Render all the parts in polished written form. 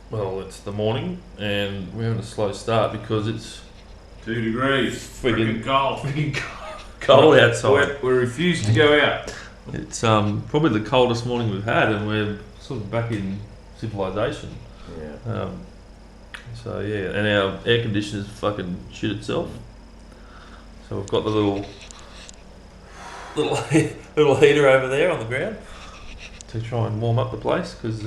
Well, it's the morning and we're having a slow start because it's 2 degrees. friggin' cold. cold outside. We refuse to go out. It's probably the coldest morning we've had, and we're sort of back in civilization. Yeah. So yeah, and our air conditioner's fucking shit itself. So we've got the little heater over there on the ground to try and warm up the place because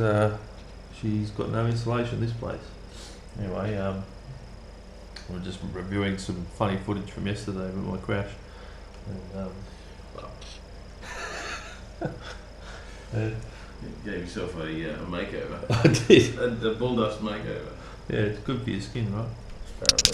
she's got no insulation, this place. Anyway, we're just reviewing some funny footage from yesterday with my crash. And, You gave yourself a makeover. I did. A bulldust makeover. Yeah, it's good for your skin, right? Apparently.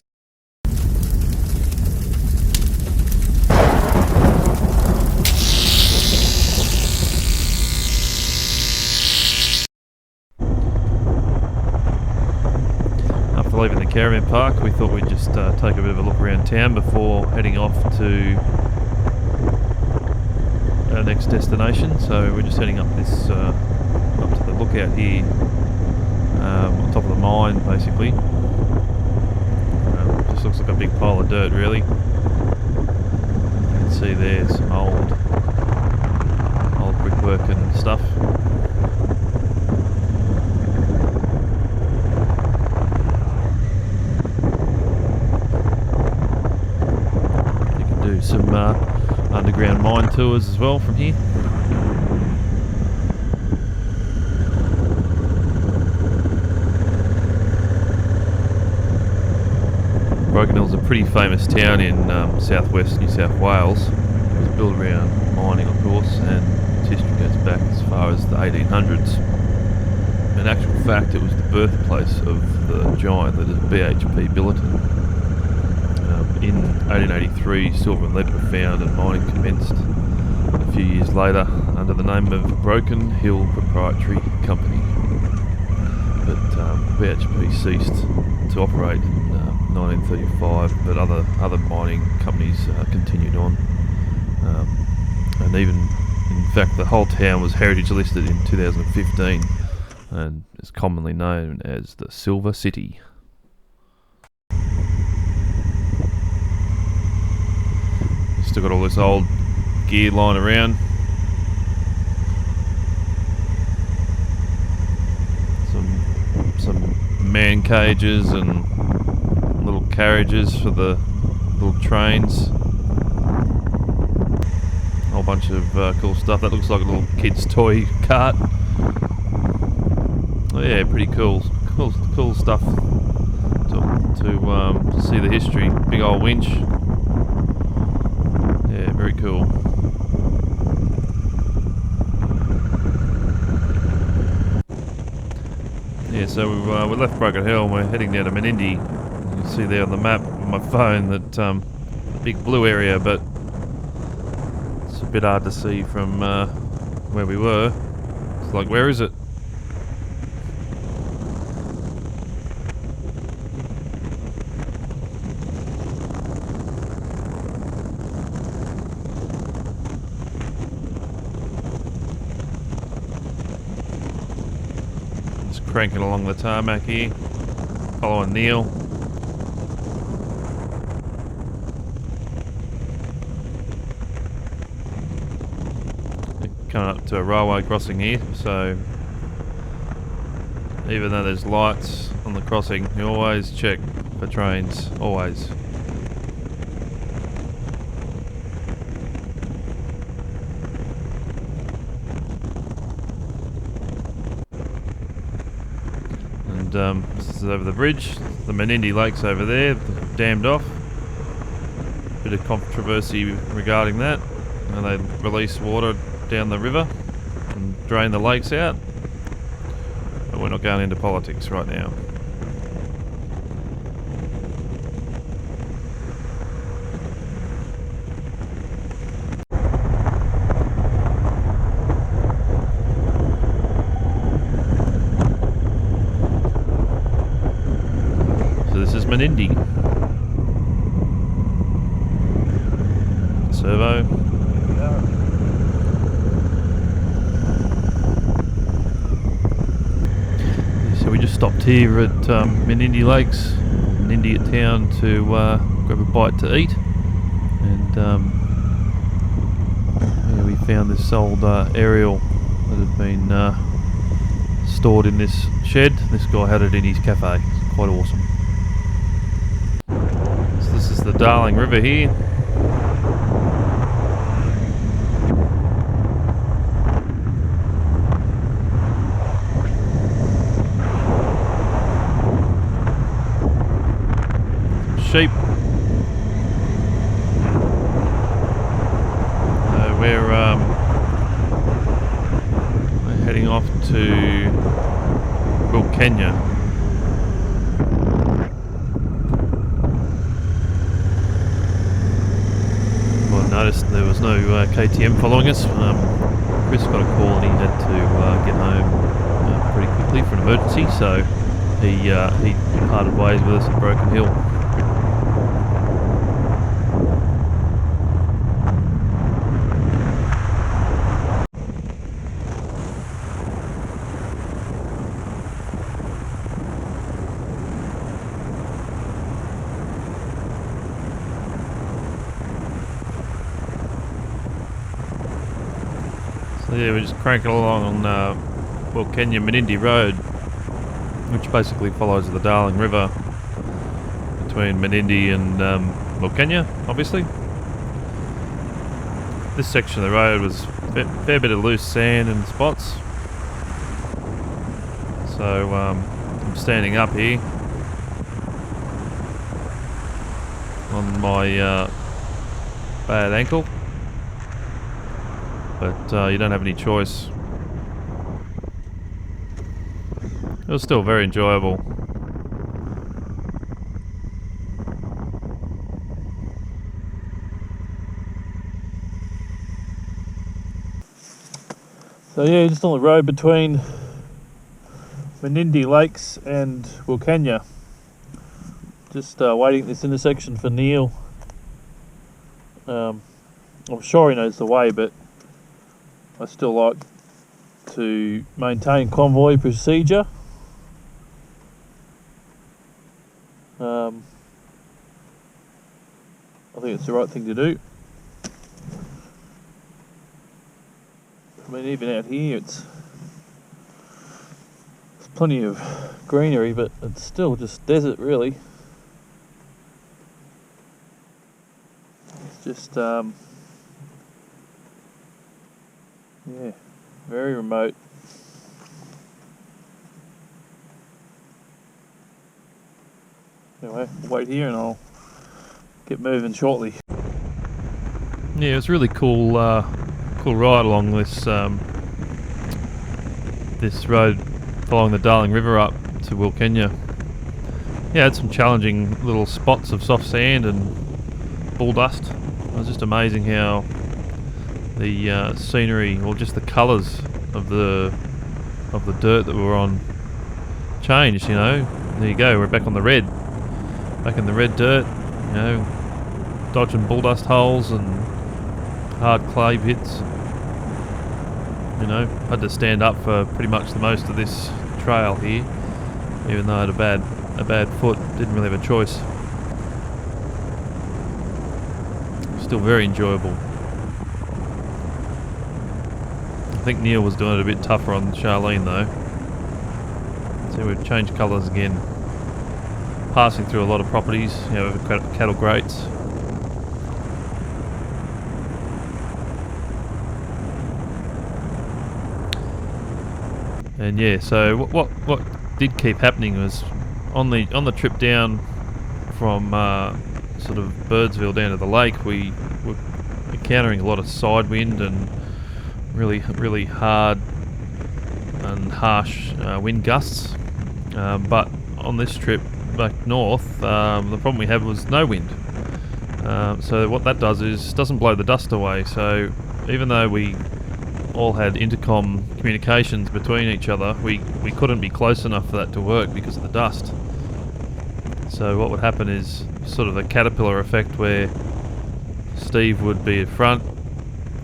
After leaving the caravan park, we thought we'd just take a bit of a look around town before heading off to our next destination. So we're just heading up this up to the lookout here, on top of the mine, basically. Just looks like a big pile of dirt, really. You can see there's some old brickwork and stuff. Do some underground mine tours as well from here. Broken Hill's a pretty famous town in southwest New South Wales. It was built around mining, of course, and its history goes back as far as the 1800s. In actual fact, it was the birthplace of the giant that is BHP Billiton. In 1883, silver and lead were found and mining commenced a few years later under the name of Broken Hill Proprietary Company. But BHP ceased to operate in 1935, but other mining companies continued on. And even, in fact, the whole town was heritage listed in 2015 and is commonly known as the Silver City. Still got all this old gear lying around. Some man cages and little carriages for the little trains. A whole bunch of cool stuff. That looks like a little kid's toy cart. Oh yeah, pretty cool stuff to see the history. Big old winch. Yeah, very cool. Yeah, so we left Broken Hill and we're heading down to Menindee. You can see there on the map on my phone that the big blue area, but it's a bit hard to see from where we were. It's like, where is it? Cranking along the tarmac here, following Neil. Coming up to a railway crossing here, so even though there's lights on the crossing, you always check for trains, always. This is over the bridge. The Menindee Lake's over there, dammed off. Bit of controversy regarding that. And they release water down the river and drain the lakes out. But we're not going into politics right now. Menindee. Servo. So we just stopped here at Menindee Lakes, Menindee town, to grab a bite to eat, and yeah, we found this old aerial that had been stored in this shed. This guy had it in his cafe. It's quite awesome. So this is the Darling River here. Sheep. We're heading off to Kenya. Well, I noticed there was no KTM following us. Chris got a call and he had to get home pretty quickly for an emergency, so he parted ways with us at Broken Hill. So yeah, we're just cranking along on Kenya Menindee Road, which basically follows the Darling River between Menindee and Kenya, obviously. This section of the road was a fair bit of loose sand and spots. So I'm standing up here on my bad ankle. But you don't have any choice. It was still very enjoyable. So yeah, just on the road between Menindee Lakes and Wilcannia. Just waiting at this intersection for Neil. I'm sure he knows the way, but I still like to maintain convoy procedure. I think it's the right thing to do. I mean, even out here, there's plenty of greenery, but it's still just desert, really. It's just yeah, very remote. Anyway, I'll wait here and I'll get moving shortly. Yeah, it's really cool, cool ride along this this road following the Darling River up to Wilcannia. Yeah, had some challenging little spots of soft sand and bull dust. It was just amazing how the scenery, or just the colours of the dirt that we were on, changed. You know, there you go. We're back on the red, back in the red dirt. You know, dodging bull dust holes and hard clay bits. You know, had to stand up for pretty much the most of this trail here, even though I had a bad foot. Didn't really have a choice. Still very enjoyable. I think Neil was doing it a bit tougher on Charlene though. So we've changed colours again. Passing through a lot of properties, you know, cattle grates. And yeah, so what did keep happening was on the trip down from sort of Birdsville down to the lake, we were encountering a lot of side wind and really hard and harsh wind gusts. But on this trip back north, the problem we had was no wind. So what that does is doesn't blow the dust away. So even though we all had intercom communications between each other, we couldn't be close enough for that to work because of the dust. So what would happen is sort of a caterpillar effect, where Steve would be at front,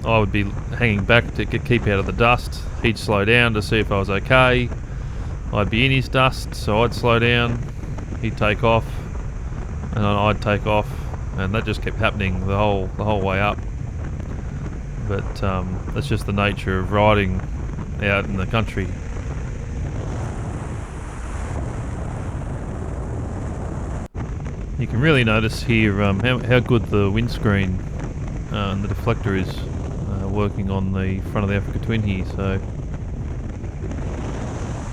I would be hanging back to keep out of the dust. He'd slow down to see if I was okay, I'd be in his dust, so I'd slow down, he'd take off, and then I'd take off, and that just kept happening the whole way up. But that's just the nature of riding out in the country. You can really notice here how good the windscreen and the deflector is working on the front of the Africa Twin here. So you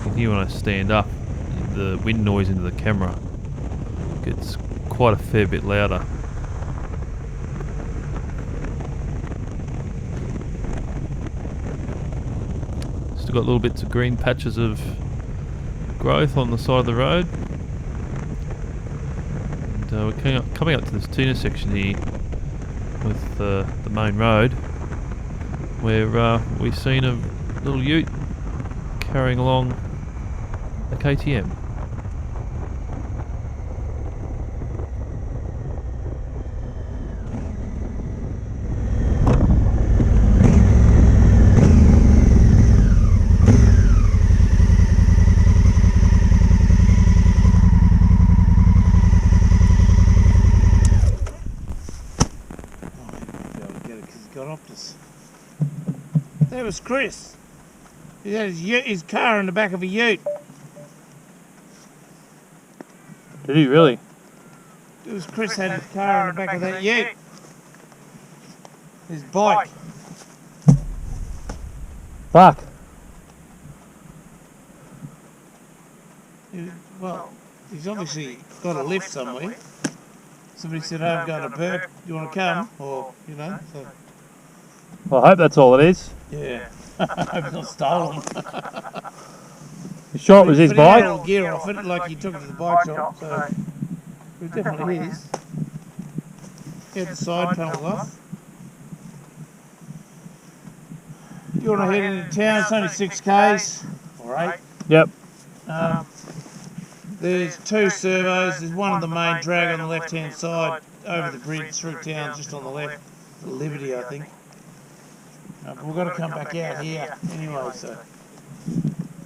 can hear when I stand up, the wind noise into the camera gets quite a fair bit louder. Still got little bits of green patches of growth on the side of the road. And we're coming up to this tuna section here with the main road, where we've seen a little ute carrying along a KTM. That was Chris. He had his car in the back of a ute. Did he really? It was Chris had his car in the back of that ute. His bike. Fuck. Well, he's obviously got a lift somewhere. Somebody said, "Oh, I'm going to Perth. Do you want to come?" Or, you know. So. Well, I hope that's all it is. Yeah. I hope it's not stolen. You sure it was his But he had bike? all gear off it, like he took it to the bike shop, so it was definitely his. He had the side panels off. You want to head into town? It's only 6 k's or 8. Yep. There's 2 servos. There's one on the main drag on the left-hand side over the bridge through town, just on the left. Liberty, I think. But we've got to come back out here anyway, so.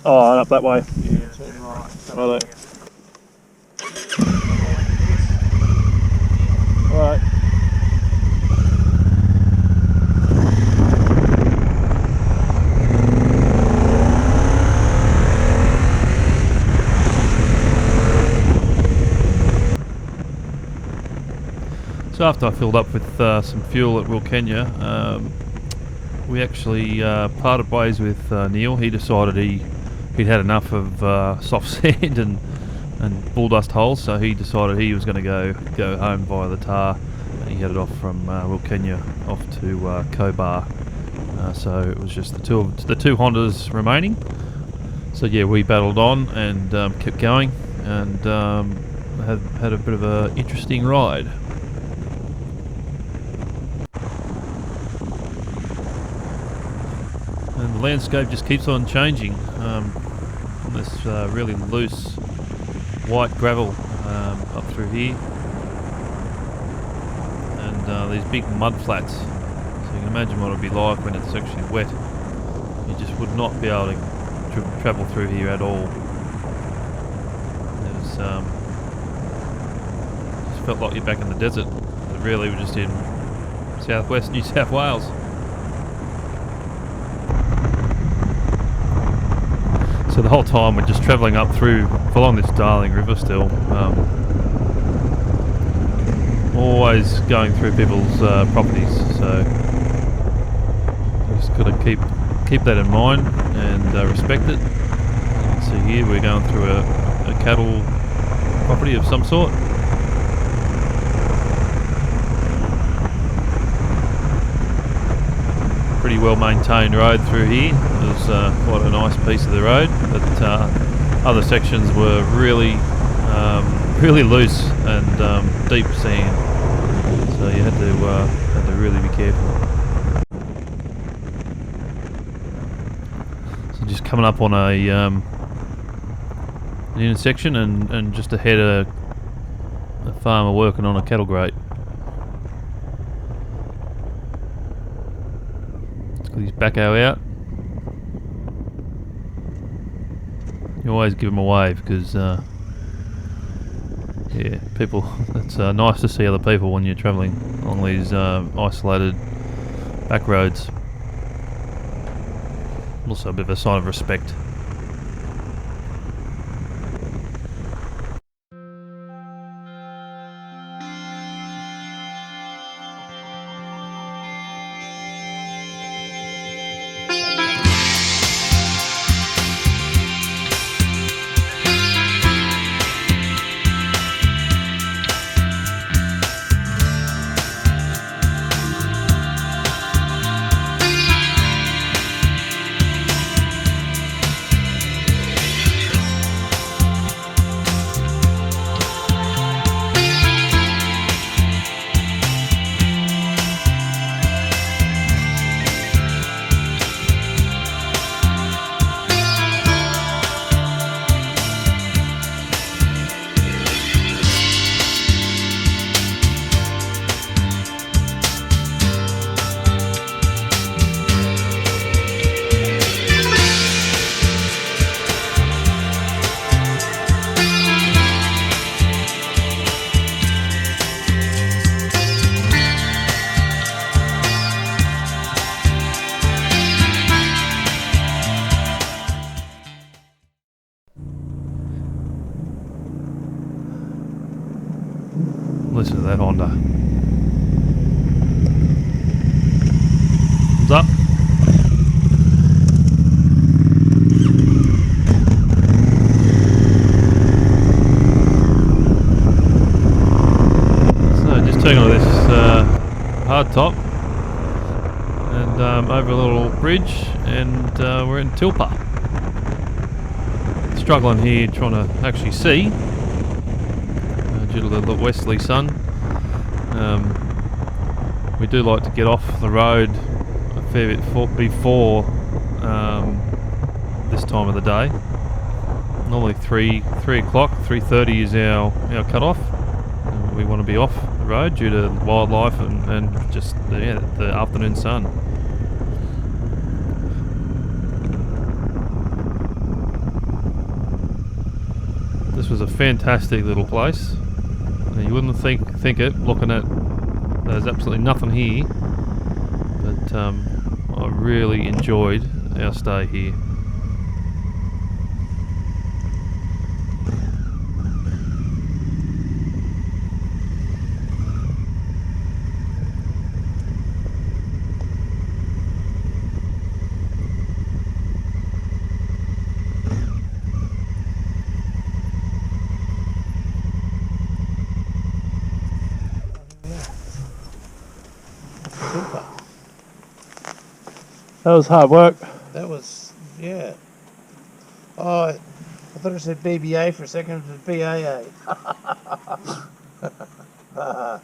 Oh, and up that way. Yeah, turn right. Right. Alright. So after I filled up with some fuel at Wilkenya, we actually parted ways with Neil. He decided he'd had enough of soft sand and bull dust holes, so he decided he was going to go home via the tar, and he headed off from Wilkenya off to Cobar. So it was just the two Hondas remaining. So yeah, we battled on and kept going, and had a bit of an interesting ride. And the landscape just keeps on changing. On this really loose white gravel up through here, and these big mud flats. So you can imagine what it'll be like when it's actually wet. You just would not be able to travel through here at all. It was, just felt like you're back in the desert. But really, we're just in southwest New South Wales. So the whole time we're just travelling up along this Darling River still, always going through people's properties. So just got to keep that in mind and respect it. You can see here we're going through a cattle property of some sort. Pretty well maintained road through here. It was quite a nice piece of the road, but other sections were really loose and deep sand, so you had to really be careful. So just coming up on an intersection, and just ahead a farmer working on a cattle grate. Got his backhoe out. You always give them a wave because, yeah, people. It's nice to see other people when you're travelling along these isolated back roads. Also a bit of a sign of respect. Listen to that Honda. Thumbs up. So just taking on this hard top and over a little bridge, and we're in Tilpa. Struggling here trying to actually see. Due to the westerly sun. We do like to get off the road a fair bit before this time of the day. Normally 3 o'clock, 3:30 is our cut off. We want to be off the road due to wildlife and just the afternoon sun. This was a fantastic little place. You wouldn't think it, looking at there's absolutely nothing here, but I really enjoyed our stay here. That was hard work. That was, yeah. Oh, I thought it said BBA for a second. It was BAA.